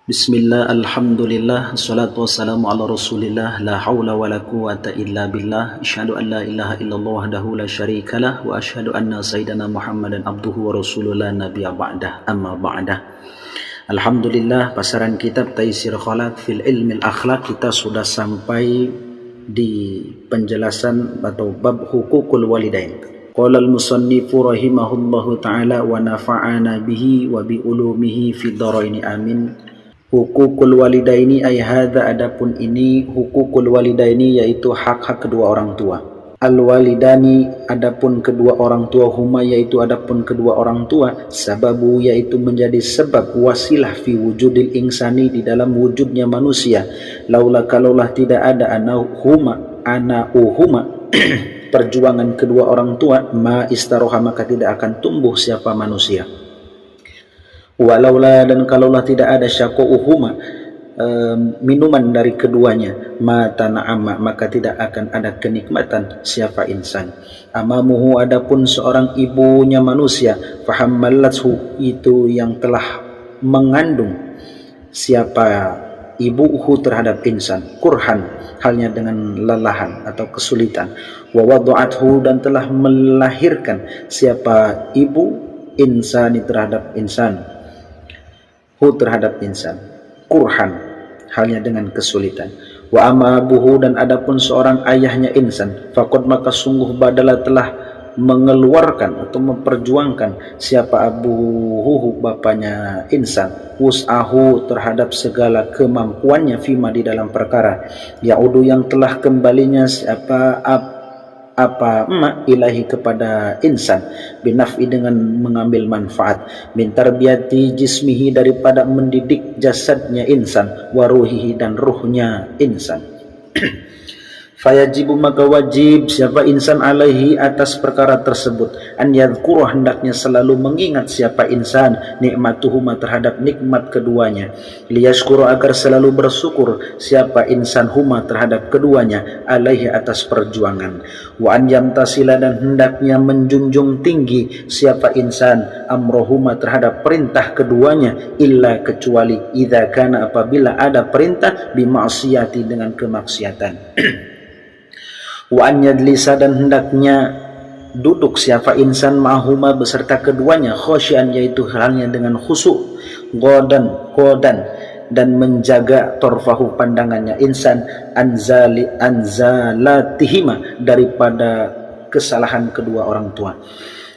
Bismillah, alhamdulillah, assalatu wassalamu ala rasulillah, la hawla wa la quwata illa billah, asyhadu an la ilaha illallah wahdahu la syarikalah, wa asyhadu anna sayyidana Muhammadan abduhu wa rasulullah nabiyya ba'dah, amma ba'dah. Alhamdulillah, pasaran kitab Taisir Khalaq fil ilmil akhlaq, kita sudah sampai di penjelasan atau bab hukukul walidain. Qala al-musannifu rahimahullahu ta'ala wa nafa'ana bihi wa bi ulumihi fid dharaini amin. Hukukul walidaini ay hadza, adapun ini hukukul walidaini yaitu hak-hak kedua orang tua. Al walidani, adapun kedua orang tua, huma yaitu adapun kedua orang tua, sababu yaitu menjadi sebab, wasilah fi wujudil insani di dalam wujudnya manusia. Laula kalaulah tidak ada anauhuma perjuangan kedua orang tua, ma istaroha maka tidak akan tumbuh siapa manusia. Walaulah dan kalaulah tidak ada syaku'uhuma minuman dari keduanya, mata na'ama maka tidak akan ada kenikmatan siapa insan. Amamuhu, adapun seorang ibunya manusia, fahammalathu itu yang telah mengandung siapa ibuhu terhadap insan, kurhan halnya dengan lelahan atau kesulitan, wa wadu'athu dan telah melahirkan siapa ibu insani terhadap insan, terhadap insan, kurhan halnya dengan kesulitan. Wa amabuhu dan adapun seorang ayahnya insan, faqad maka sungguh badala telah mengeluarkan atau memperjuangkan siapa abuhu bapaknya insan, wus'ahu terhadap segala kemampuannya, fima di dalam perkara, yaudu yang telah kembalinya siapa emak ilahi kepada insan, binaf'i dengan mengambil manfaat, min tarbiyati jismihi daripada mendidik jasadnya insan, waruhihi dan ruhnya insan. Fayajibu maka wajib siapa insan alaihi atas perkara tersebut, an yadhkurah hendaknya selalu mengingat siapa insan nikmatuhuma terhadap nikmat keduanya, liyashkuru agar selalu bersyukur siapa insan huma terhadap keduanya, alaihi atas perjuangan. Wa an yamtasila dan hendaknya menjunjung tinggi siapa insan amrohuma terhadap perintah keduanya, illa kecuali idza kana apabila ada perintah bima'siyati dengan kemaksiatan. Wa an yadlisa dan hendaknya duduk siapa insan ma'huma beserta keduanya, khosyan yaitu halnya dengan khusyuk, godan dan menjaga torfahu pandangannya insan, anzalatihima daripada kesalahan kedua orang tua.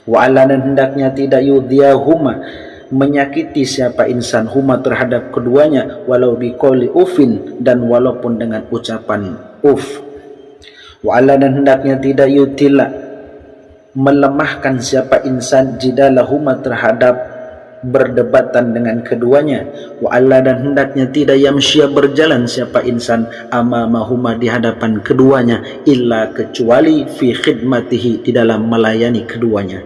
Wa ala dan hendaknya tidak yudhiyahuma menyakiti siapa insan huma terhadap keduanya, walau biqauli ufin dan walaupun dengan ucapan uf. Wa ala dan hendaknya tidak yutila melemahkan siapa insan jidalahuma terhadap berdebatan dengan keduanya. Wa ala dan hendaknya tidak yamsyia berjalan siapa insan amamahuma di hadapan keduanya, illa kecuali fi khidmatihi di dalam melayani keduanya.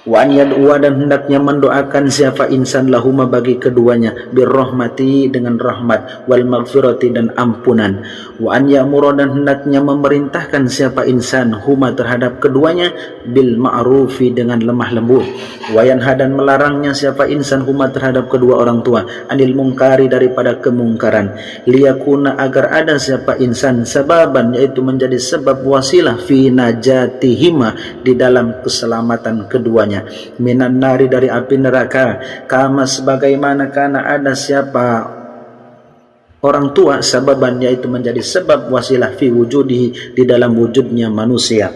Wa an yad'uwa dan hendaknya mendoakan siapa insan lahuma bagi keduanya, birrahmati dengan rahmat, wal maghfirati dan ampunan. Wa an ya'mura dan hendaknya memerintahkan siapa insan huma terhadap keduanya, bil ma'rufi dengan lemah lembut. Wa yanha dan melarangnya siapa insan huma terhadap kedua orang tua, anil mungkari daripada kemungkaran, liyakuna agar ada siapa insan sababan yaitu menjadi sebab wasilah fi najatihima di dalam keselamatan keduanya, minan nari dari api neraka, kama sebagaimana karena ada siapa orang tua sababan yaitu menjadi sebab wasilah fi wujudihi di dalam wujudnya manusia.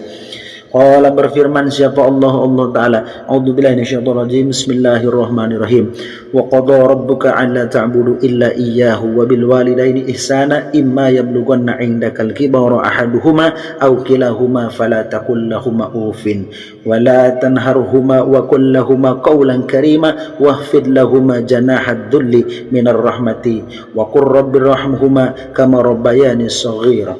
Qala berfirman siapa Allah Ta'ala, a'udzubillahi minasyaitonir rajim, bismillahirrahmanirrahim. Wa qada rabbuka alla ta'budu illa iyyahu wa bil walidaini ihsana imma yablughanna 'indakal kibara ahaduhuma aw kilahuma fala taqul lahumā uffin wa la tanharhuma wa qul lahumā qawlan karīma wakhfid lahumā janāhad dhulli minar rahmati wa qur rabbirhamhumā kama rabbayani shaghīra.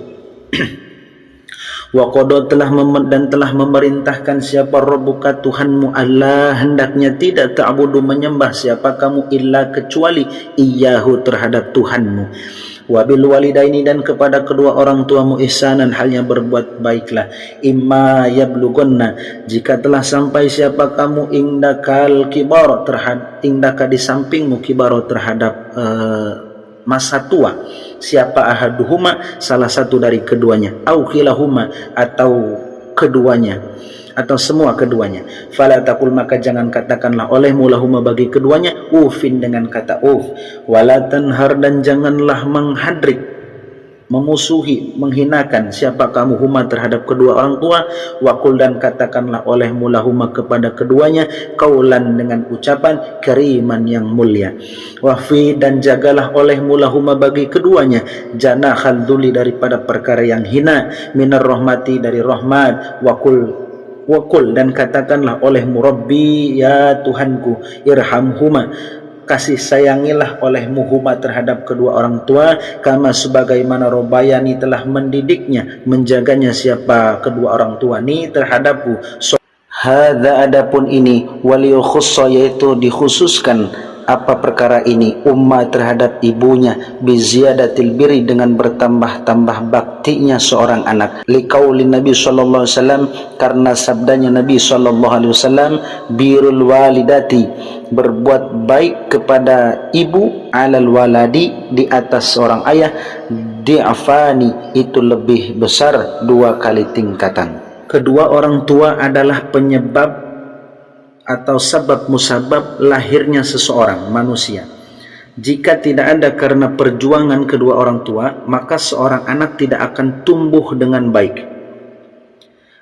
Wa qada telah memerintahkan siapa Rabbuka Tuhanmu, Allah hendaknya tidak ta'budu menyembah siapa kamu illa kecuali iyyahu terhadap Tuhanmu. Wabil walidaini dan kepada kedua orang tuamu ihsanan halnya berbuat baiklah. Imma yablughanna jika telah sampai siapa kamu indakal kibar indaka di sampingmu kibar terhadap masa tua, siapa ahaduhuma salah satu dari keduanya, au khilahuma atau keduanya atau semua keduanya, fala taqul maka jangan katakanlah olehmu lahuma bagi keduanya ufin dengan kata uf, wala tanhar dan janganlah menghadrik, memusuhi, menghinakan siapa kamu huma terhadap kedua orang tua, wakul dan katakanlah olehmu lahuma kepada keduanya kaulan dengan ucapan kariman yang mulia, wahfi dan jagalah olehmu lahuma bagi keduanya janahal dzulli daripada perkara yang hina, minar rahmati dari rahmat, wakul dan katakanlah olehmu Rabbi ya Tuhanku irhamhuma kasih sayangilah olehmu huma terhadap kedua orang tua kama sebagaimana robayani telah mendidiknya menjaganya siapa kedua orang tua ni terhadapku. Hadza adapun ini waliyul khussa yaitu dikhususkan apa perkara ini umma terhadap ibunya biziyadatil birri dengan bertambah-tambah baktinya seorang anak, liqaulin Nabi sallallahu alaihi wasallam karena sabdanya Nabi sallallahu alaihi wasallam birrul walidati berbuat baik kepada ibu alal waladi di atas seorang ayah di'afani itu lebih besar 2 kali tingkatan. Kedua orang tua adalah penyebab atau sebab musabab lahirnya seseorang manusia. Jika tidak ada karena perjuangan kedua orang tua, maka seorang anak tidak akan tumbuh dengan baik.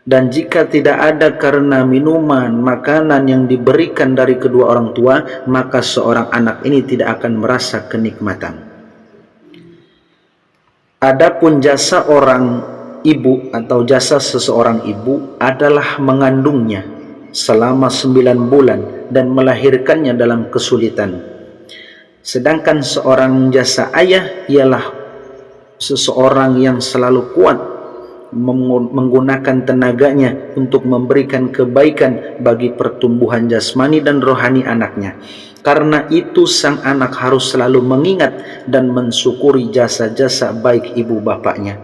Dan jika tidak ada karena minuman, makanan yang diberikan dari kedua orang tua, maka seorang anak ini tidak akan merasa kenikmatan. Adapun jasa orang ibu atau jasa seseorang ibu adalah mengandungnya selama 9 bulan dan melahirkannya dalam kesulitan. Sedangkan seorang jasa ayah ialah seseorang yang selalu kuat menggunakan tenaganya untuk memberikan kebaikan bagi pertumbuhan jasmani dan rohani anaknya. Karena itu sang anak harus selalu mengingat dan mensyukuri jasa-jasa baik ibu bapaknya.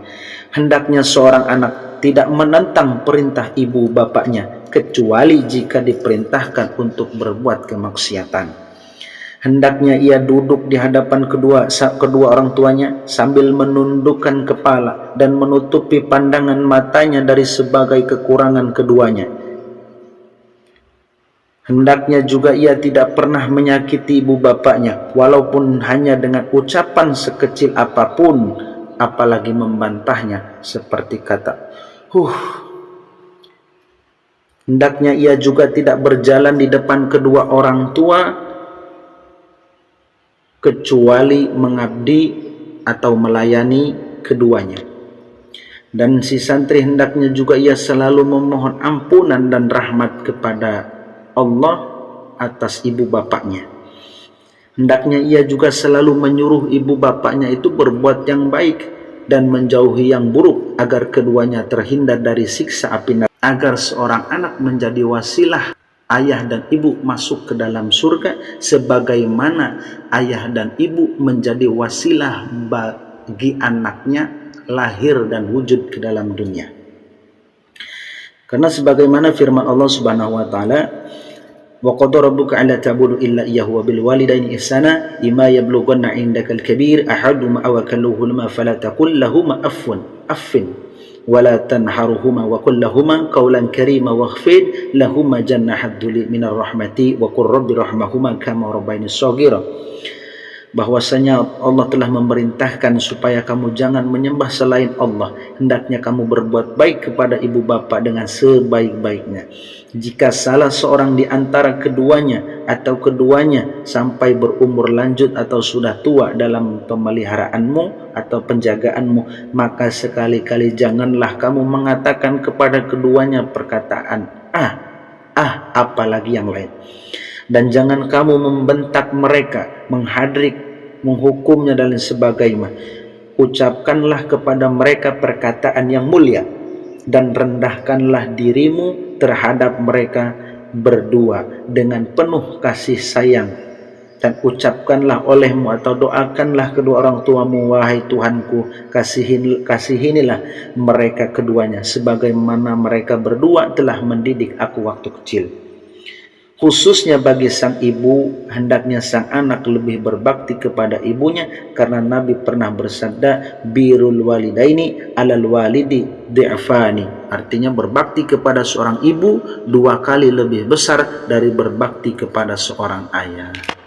Hendaknya seorang anak tidak menentang perintah ibu bapaknya kecuali jika diperintahkan untuk berbuat kemaksiatan. Hendaknya ia duduk di hadapan kedua orang tuanya sambil menundukkan kepala dan menutupi pandangan matanya dari sebagai kekurangan keduanya. Hendaknya juga ia tidak pernah menyakiti ibu bapaknya walaupun hanya dengan ucapan sekecil apapun, apalagi membantahnya seperti kata Hendaknya ia juga tidak berjalan di depan kedua orang tua kecuali mengabdi atau melayani keduanya. Dan si santri hendaknya juga ia selalu memohon ampunan dan rahmat kepada Allah atas ibu bapaknya. Hendaknya ia juga selalu menyuruh ibu bapaknya itu berbuat yang baik dan menjauhi yang buruk agar keduanya terhindar dari siksa api neraka. Agar seorang anak menjadi wasilah ayah dan ibu masuk ke dalam surga sebagaimana ayah dan ibu menjadi wasilah bagi anaknya lahir dan wujud ke dalam dunia. Karena sebagaimana firman Allah Subhanahu wa taala, wa qad rabbuka alla ta'budu illa iyyahu wa bil walidaini ihsana imma yablughanna 'indakal kabir ahaduhuma aw akaluhuma fala taqul lahumā affin wala tanharuhuma wa qul lahumā qawlan karīma wakhfid lahumā jannahad dzulli minar rahmati wa qur rabbi rahmahuma kama rabbayani shaghira. Bahwasanya Allah telah memerintahkan supaya kamu jangan menyembah selain Allah. Hendaknya kamu berbuat baik kepada ibu bapa dengan sebaik-baiknya. Jika salah seorang di antara keduanya atau keduanya sampai berumur lanjut atau sudah tua dalam pemeliharaanmu atau penjagaanmu, maka sekali-kali janganlah kamu mengatakan kepada keduanya perkataan apalagi yang lain. Dan jangan kamu membentak mereka, menghadrik, menghukumnya dan sebagainya. Ucapkanlah kepada mereka perkataan yang mulia. dan rendahkanlah dirimu terhadap mereka berdua dengan penuh kasih sayang, dan ucapkanlah olehmu atau doakanlah kedua orang tuamu, wahai Tuhanku, kasihinilah mereka keduanya sebagaimana mereka berdua telah mendidik aku waktu kecil. Khususnya bagi sang ibu, hendaknya sang anak lebih berbakti kepada ibunya, karena Nabi pernah bersabda, birrul walidaini alal walidi di'fani. Artinya berbakti kepada seorang ibu 2 kali lebih besar dari berbakti kepada seorang ayah.